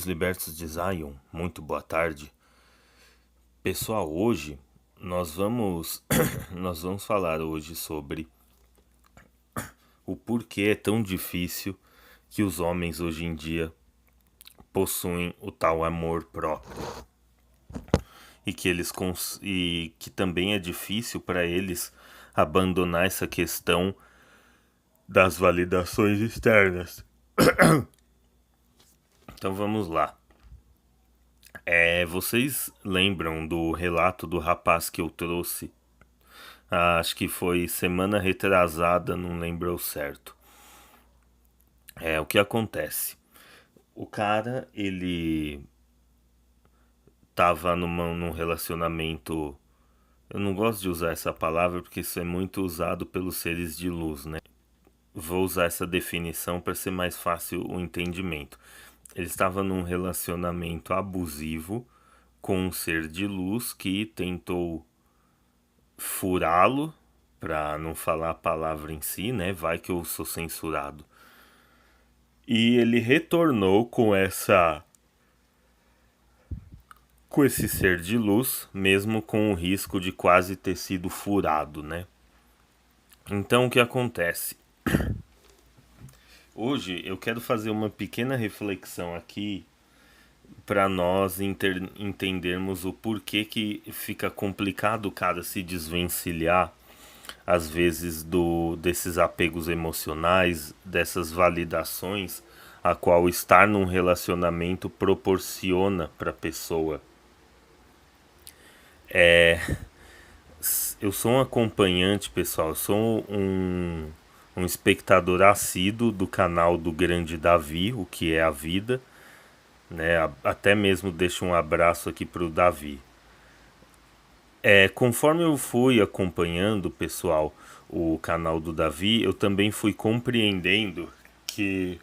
Filhos libertos de Zion, muito boa tarde. Pessoal, hoje nós vamos nós vamos falar hoje sobre o porquê é tão difícil que os homens hoje em dia possuem o tal amor próprio e que também é difícil para eles abandonar essa questão das validações externas. Então vamos lá. Vocês lembram do relato do rapaz que eu trouxe? Acho que foi semana retrasada, não lembro ao certo. O que acontece? O cara, ele tava num relacionamento. Eu não gosto de usar essa palavra porque isso é muito usado pelos seres de luz, né? Vou usar essa definição para ser mais fácil o entendimento. Ele estava num relacionamento abusivo com um ser de luz que tentou furá-lo, para não falar a palavra em si, né? Vai que eu sou censurado. E ele retornou com esse ser de luz, mesmo com o risco de quase ter sido furado, né? Então o que acontece? Hoje eu quero fazer uma pequena reflexão aqui para nós entendermos o porquê que fica complicado o cara se desvencilhar às vezes desses apegos emocionais, dessas validações a qual estar num relacionamento proporciona para a pessoa. Eu sou um acompanhante, pessoal, eu sou um espectador assíduo do canal do Grande Davi, o que é a vida, né? Até mesmo deixo um abraço aqui pro Davi. Conforme eu fui acompanhando, pessoal, o canal do Davi, eu também fui compreendendo que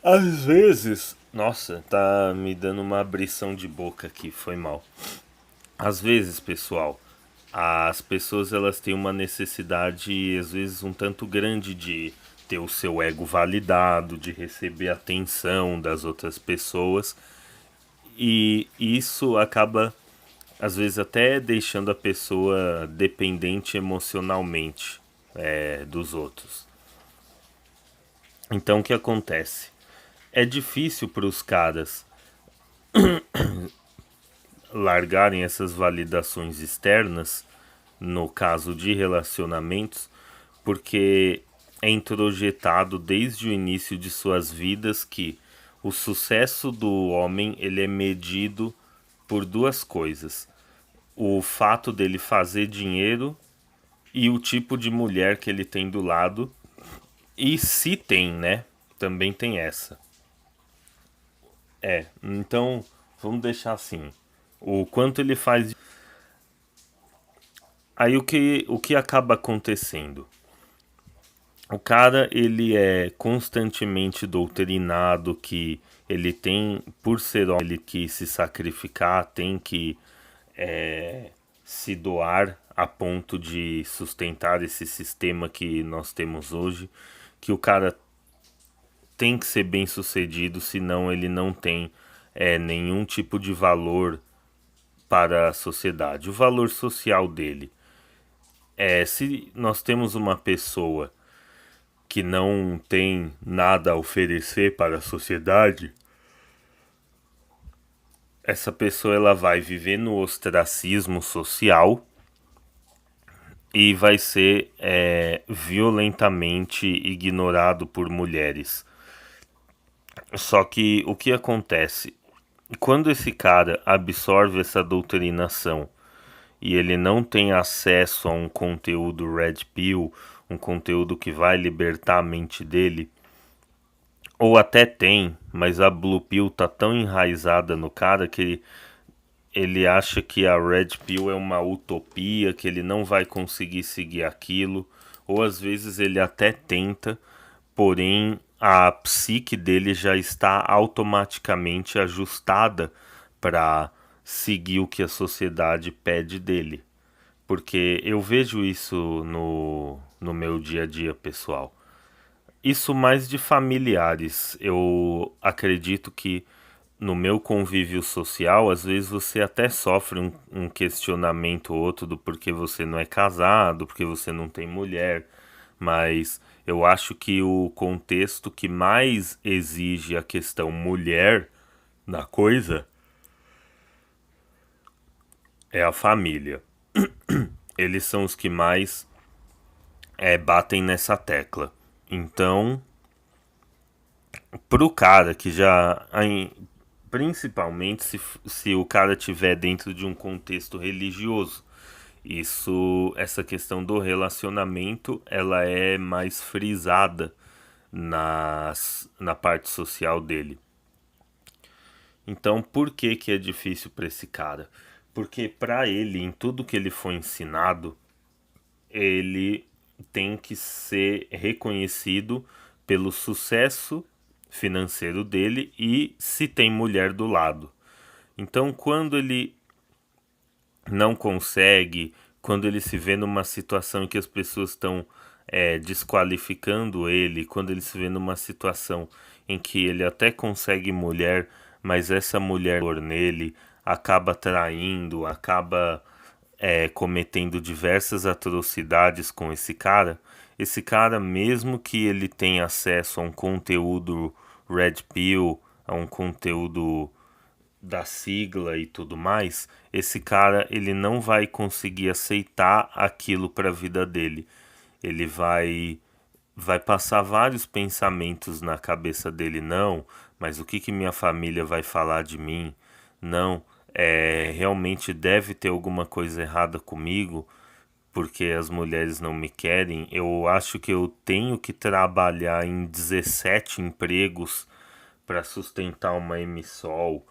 às vezes, nossa, tá me dando uma abrição de boca aqui, foi mal. Às vezes, pessoal, as pessoas elas têm uma necessidade, às vezes, um tanto grande de ter o seu ego validado, de receber atenção das outras pessoas, e isso acaba, às vezes, até deixando a pessoa dependente emocionalmente, dos outros. Então, o que acontece? É difícil para os caras largarem essas validações externas, no caso de relacionamentos, porque é introjetado desde o início de suas vidas que o sucesso do homem ele é medido por duas coisas: o fato dele fazer dinheiro e o tipo de mulher que ele tem do lado. E se tem, né? Também tem essa. Então vamos deixar assim. O quanto ele faz. Aí o que acaba acontecendo? O cara ele é constantemente doutrinado que ele tem, por ser homem, ele que se sacrificar, tem que se doar a ponto de sustentar esse sistema que nós temos hoje, que o cara tem que ser bem sucedido, senão ele não tem nenhum tipo de valor para a sociedade. O valor social dele se nós temos uma pessoa que não tem nada a oferecer para a sociedade, essa pessoa ela vai viver no ostracismo social e vai ser violentamente ignorado por mulheres. Só que o que acontece? Quando esse cara absorve essa doutrinação e ele não tem acesso a um conteúdo Red Pill, um conteúdo que vai libertar a mente dele, ou até tem, mas a Blue Pill tá tão enraizada no cara que ele acha que a Red Pill é uma utopia, que ele não vai conseguir seguir aquilo, ou às vezes ele até tenta, porém a psique dele já está automaticamente ajustada para seguir o que a sociedade pede dele. Porque eu vejo isso no meu dia a dia, pessoal. Isso mais de familiares. Eu acredito que no meu convívio social, às vezes você até sofre um questionamento ou outro do porquê você não é casado, porque você não tem mulher, mas eu acho que o contexto que mais exige a questão mulher na coisa é a família. Eles são os que mais batem nessa tecla. Então, pro cara que já. Principalmente se o cara tiver dentro de um contexto religioso. Essa questão do relacionamento, ela é mais frisada na parte social dele. Então, por que que é difícil para esse cara? Porque para ele, em tudo que ele foi ensinado, ele tem que ser reconhecido pelo sucesso financeiro dele e se tem mulher do lado. Então, quando ele não consegue, quando ele se vê numa situação em que as pessoas estão desqualificando ele, quando ele se vê numa situação em que ele até consegue mulher, mas essa mulher por nele acaba traindo, acaba cometendo diversas atrocidades com esse cara, mesmo que ele tenha acesso a um conteúdo Red Pill, a um conteúdo da sigla e tudo mais, esse cara ele não vai conseguir aceitar aquilo para a vida dele. Ele vai passar vários pensamentos na cabeça dele, não, mas o que que minha família vai falar de mim? Não, realmente deve ter alguma coisa errada comigo, porque as mulheres não me querem. Eu acho que eu tenho que trabalhar em 17 empregos para sustentar uma emissol.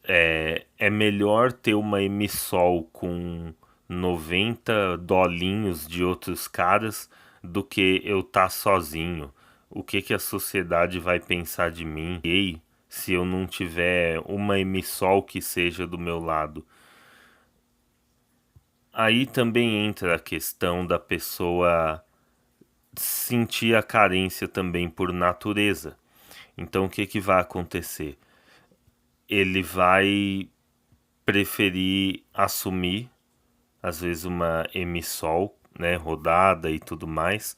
É melhor ter uma emissol com 90 dolinhos de outros caras do que eu estar sozinho. O que que a sociedade vai pensar de mim? Ei, se eu não tiver uma emissol que seja do meu lado. Aí também entra a questão da pessoa sentir a carência também por natureza. Então o que que vai acontecer? Ele vai preferir assumir, às vezes, uma emissol, né, rodada e tudo mais,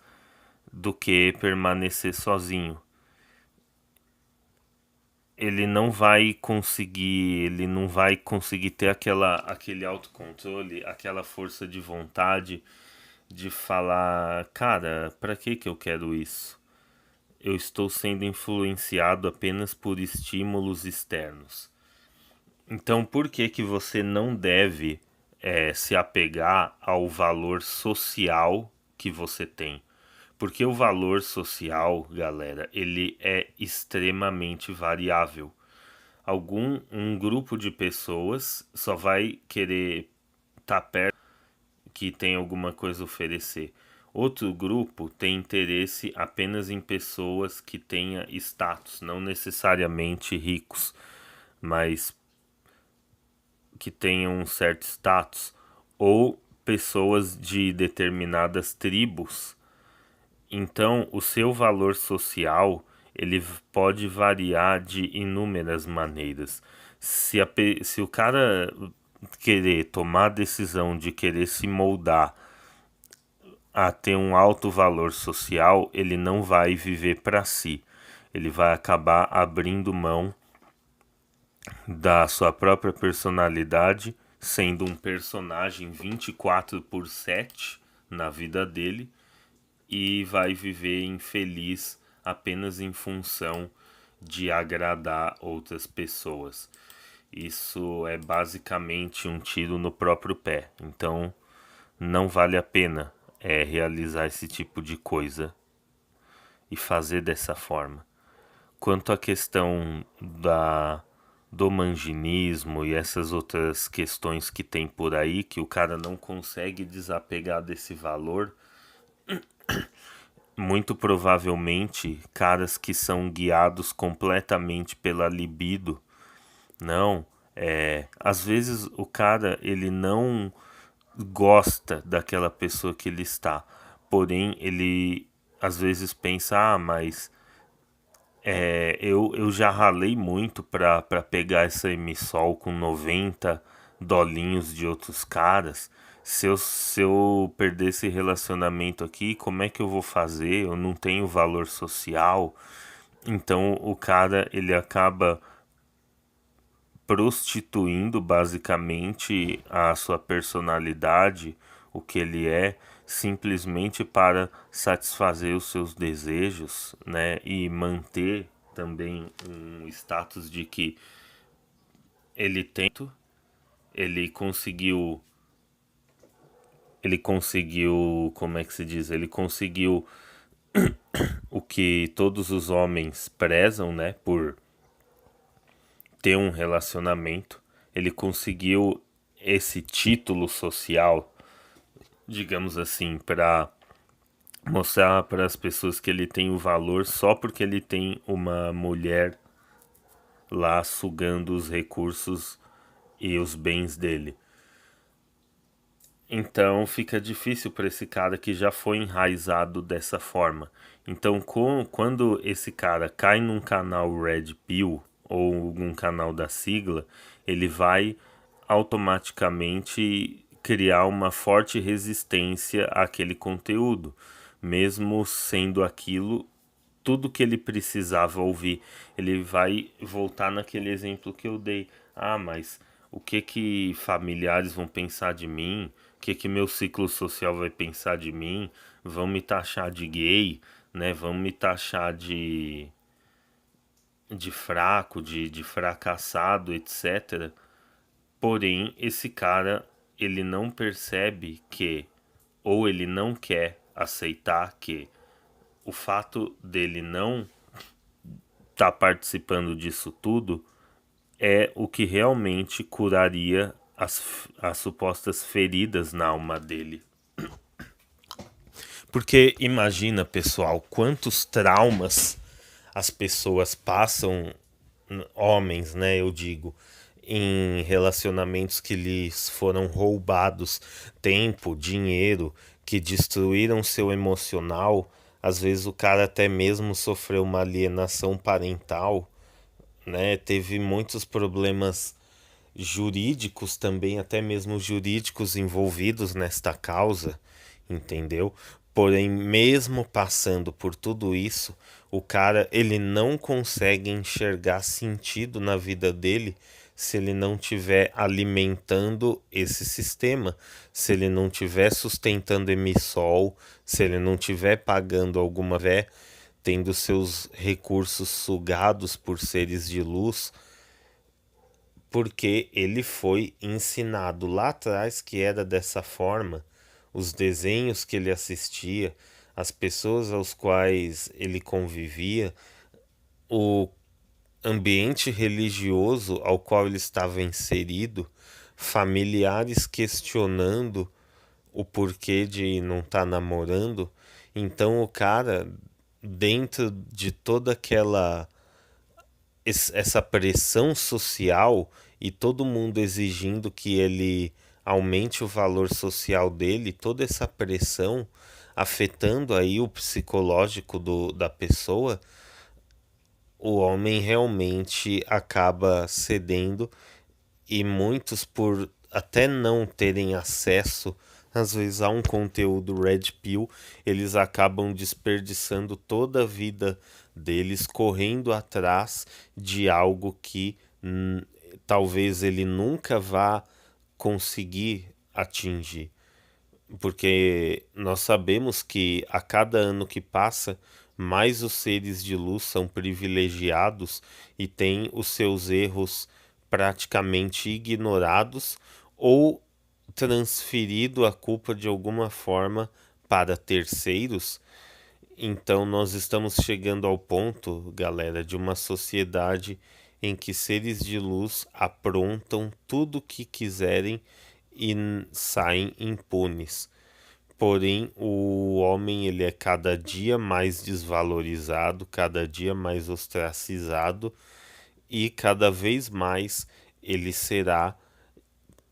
do que permanecer sozinho. Ele não vai conseguir ter aquele autocontrole, aquela força de vontade de falar, cara, para que que eu quero isso? Eu estou sendo influenciado apenas por estímulos externos. Então, por que que você não deve se apegar ao valor social que você tem? Porque o valor social, galera, ele é extremamente variável. Um grupo de pessoas só vai querer estar perto que tem alguma coisa a oferecer. Outro grupo tem interesse apenas em pessoas que tenham status, não necessariamente ricos, mas que tenham um certo status, ou pessoas de determinadas tribos. Então, o seu valor social ele pode variar de inúmeras maneiras. Se o cara querer tomar a decisão de querer se moldar a ter um alto valor social, ele não vai viver para si. Ele vai acabar abrindo mão da sua própria personalidade, sendo um personagem 24/7 na vida dele e vai viver infeliz apenas em função de agradar outras pessoas. Isso é basicamente um tiro no próprio pé. Então, não vale a pena realizar esse tipo de coisa e fazer dessa forma. Quanto à questão do manginismo e essas outras questões que tem por aí, que o cara não consegue desapegar desse valor, muito provavelmente caras que são guiados completamente pela libido. Não, às vezes o cara ele não gosta daquela pessoa que ele está, porém ele às vezes pensa, mas eu já ralei muito pra pegar essa Emissol com 90 dolinhos de outros caras. Se eu perder esse relacionamento aqui, como é que eu vou fazer? Eu não tenho valor social. Então o cara ele acaba prostituindo basicamente a sua personalidade, o que ele é, simplesmente para satisfazer os seus desejos, né, e manter também um status de que ele tem, ele ele conseguiu, como é que se diz? Ele conseguiu o que todos os homens prezam, né, por ter um relacionamento. Ele conseguiu esse título social, digamos assim, para mostrar para as pessoas que ele tem o valor só porque ele tem uma mulher lá sugando os recursos e os bens dele. Então fica difícil para esse cara que já foi enraizado dessa forma. Então, quando esse cara cai num canal Red Pill ou um canal da sigla, ele vai automaticamente criar uma forte resistência àquele conteúdo, mesmo sendo aquilo tudo que ele precisava ouvir. Ele vai voltar naquele exemplo que eu dei. Ah, mas o que que familiares vão pensar de mim? O que que meu ciclo social vai pensar de mim? Vão me taxar de gay, né? Vão me taxar de fraco, de fracassado, etc. Porém, esse cara, ele não percebe que, ou ele não quer aceitar que o fato dele não estar participando disso tudo é o que realmente curaria as supostas feridas na alma dele. Porque imagina, pessoal, quantos traumas as pessoas passam, homens, né, eu digo, em relacionamentos que lhes foram roubados tempo, dinheiro, que destruíram seu emocional. Às vezes o cara até mesmo sofreu uma alienação parental, né? Teve muitos problemas jurídicos também, até mesmo jurídicos envolvidos nesta causa, entendeu? Porém, mesmo passando por tudo isso, o cara ele não consegue enxergar sentido na vida dele se ele não tiver alimentando esse sistema, se ele não tiver sustentando emissol, se ele não tiver pagando alguma vé, tendo seus recursos sugados por seres de luz, porque ele foi ensinado lá atrás que era dessa forma, os desenhos que ele assistia, as pessoas aos quais ele convivia, o ambiente religioso ao qual ele estava inserido, familiares questionando o porquê de não estar namorando. Então o cara, dentro de toda aquela essa pressão social e todo mundo exigindo que ele aumente o valor social dele, toda essa pressão afetando aí o psicológico da pessoa, o homem realmente acaba cedendo e muitos por até não terem acesso às vezes a um conteúdo Red Pill, eles acabam desperdiçando toda a vida deles correndo atrás de algo que talvez ele nunca vá conseguir atingir. Porque nós sabemos que a cada ano que passa, mais os seres de luz são privilegiados e têm os seus erros praticamente ignorados ou transferido a culpa de alguma forma para terceiros. Então nós estamos chegando ao ponto, galera, de uma sociedade em que seres de luz aprontam tudo o que quiserem e saem impunes. Porém, o homem ele é cada dia mais desvalorizado, cada dia mais ostracizado e cada vez mais ele será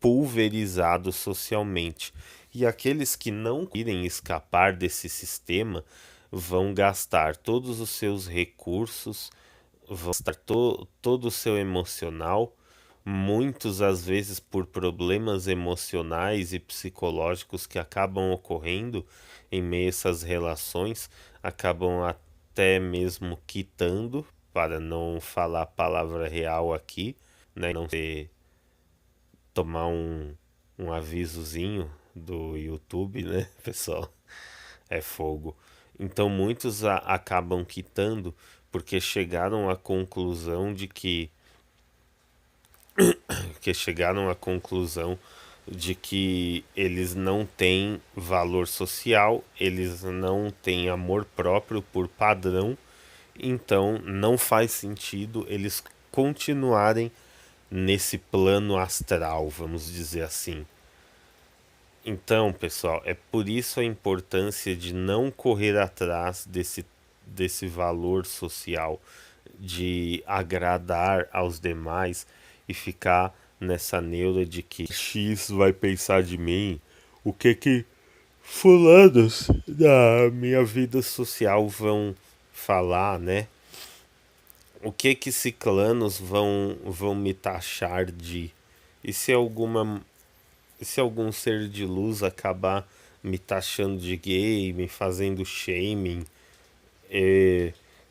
pulverizado socialmente. E aqueles que não querem escapar desse sistema vão gastar todos os seus recursos, vão gastar todo o seu emocional, muitos às vezes por problemas emocionais e psicológicos que acabam ocorrendo em meio a essas relações, acabam até mesmo quitando, para não falar a palavra real aqui, né? Não ser, tomar um avisozinho do YouTube, né, pessoal? É fogo. Então muitos acabam quitando porque chegaram à conclusão de que chegaram à conclusão de que eles não têm valor social, eles não têm amor próprio por padrão, então não faz sentido eles continuarem nesse plano astral, vamos dizer assim. Então, pessoal, é por isso a importância de não correr atrás desse valor social, de agradar aos demais e ficar nessa neura de que X vai pensar de mim, o que fulanos da minha vida social vão falar, né? O que ciclanos vão me taxar de? E se alguma e se algum ser de luz acabar me taxando de gay, me fazendo shaming,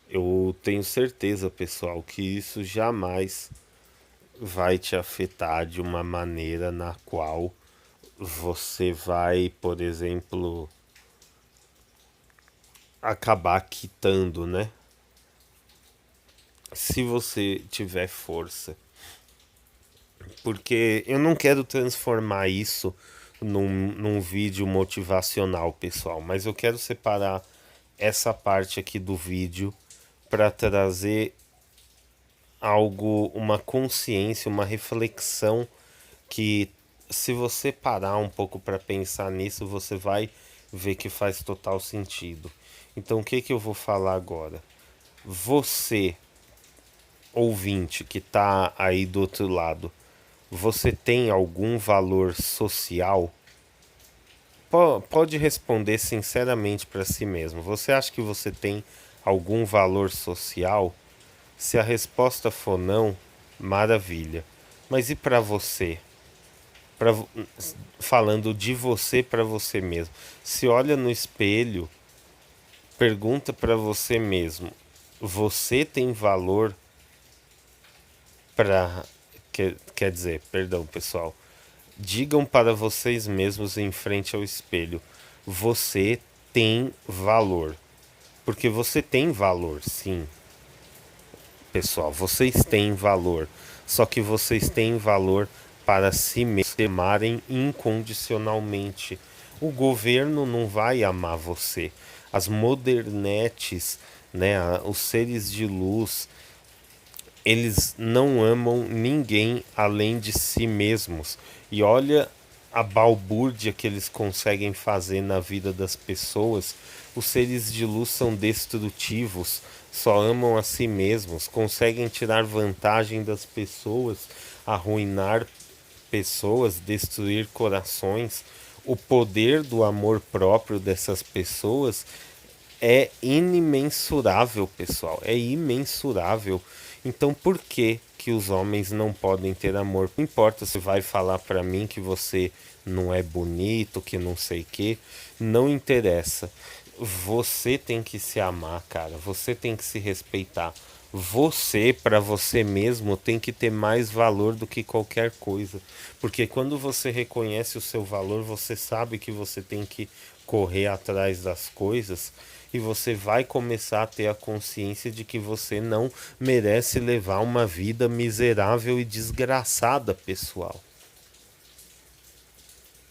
eu tenho certeza, pessoal, que isso jamais vai te afetar de uma maneira na qual você vai, por exemplo, acabar quitando, né? Se você tiver força. Porque eu não quero transformar isso num vídeo motivacional, pessoal, mas eu quero separar essa parte aqui do vídeo para trazer algo, uma consciência, uma reflexão que, se você parar um pouco para pensar nisso, você vai ver que faz total sentido. Então, o que que eu vou falar agora? Você, ouvinte que está aí do outro lado, você tem algum valor social? Pode responder sinceramente para si mesmo. Você acha que você tem algum valor social? Se a resposta for não, maravilha. Mas e para você? Pra, falando de você para você mesmo. Se olha no espelho, pergunta para você mesmo: você tem valor para. Quer dizer, perdão, pessoal. Digam para vocês mesmos em frente ao espelho: você tem valor. Porque você tem valor, sim, pessoal. Vocês têm valor. Só que vocês têm valor para si mesmos, amarem incondicionalmente. O governo não vai amar você. As modernetes, né, os seres de luz, eles não amam ninguém além de si mesmos. E olha a balbúrdia que eles conseguem fazer na vida das pessoas. Os seres de luz são destrutivos, só amam a si mesmos, conseguem tirar vantagem das pessoas, arruinar pessoas, destruir corações. O poder do amor próprio dessas pessoas é imensurável, pessoal. É imensurável. Então, por que que os homens não podem ter amor? Não importa se vai falar para mim que você não é bonito, que não sei o que, não interessa. Você tem que se amar, cara. Você tem que se respeitar. Você, para você mesmo, tem que ter mais valor do que qualquer coisa. Porque quando você reconhece o seu valor, você sabe que você tem que correr atrás das coisas e você vai começar a ter a consciência de que você não merece levar uma vida miserável e desgraçada, pessoal.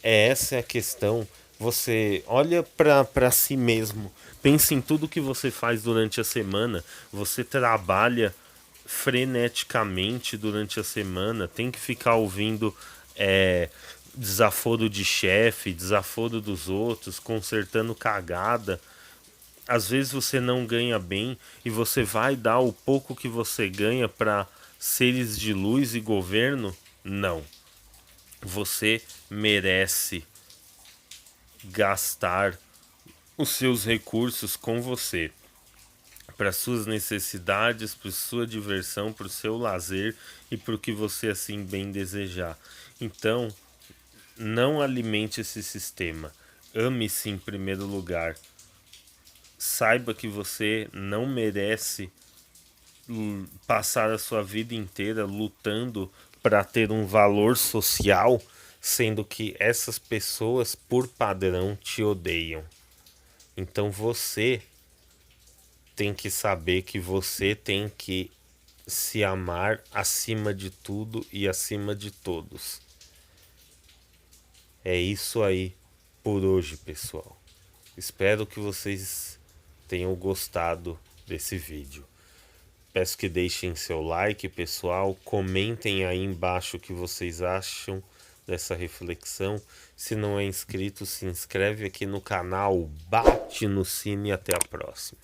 Essa é a questão. Você olha para si mesmo, pensa em tudo que você faz durante a semana. Você trabalha freneticamente durante a semana, tem que ficar ouvindo desaforo de chefe, desaforo dos outros, consertando cagada. Às vezes você não ganha bem e você vai dar o pouco que você ganha para seres de luz e governo? Não. Você merece gastar os seus recursos com você, para suas necessidades, para sua diversão, para o seu lazer e para o que você assim bem desejar. Então, não alimente esse sistema. Ame-se em primeiro lugar. Saiba que você não merece passar a sua vida inteira lutando para ter um valor social, sendo que essas pessoas, por padrão, te odeiam. Então você tem que saber que você tem que se amar acima de tudo e acima de todos. É isso aí por hoje, pessoal. Espero que vocês tenham gostado desse vídeo. Peço que deixem seu like, pessoal. Comentem aí embaixo o que vocês acham dessa reflexão. Se não é inscrito, se inscreve aqui no canal, bate no sino e até a próxima.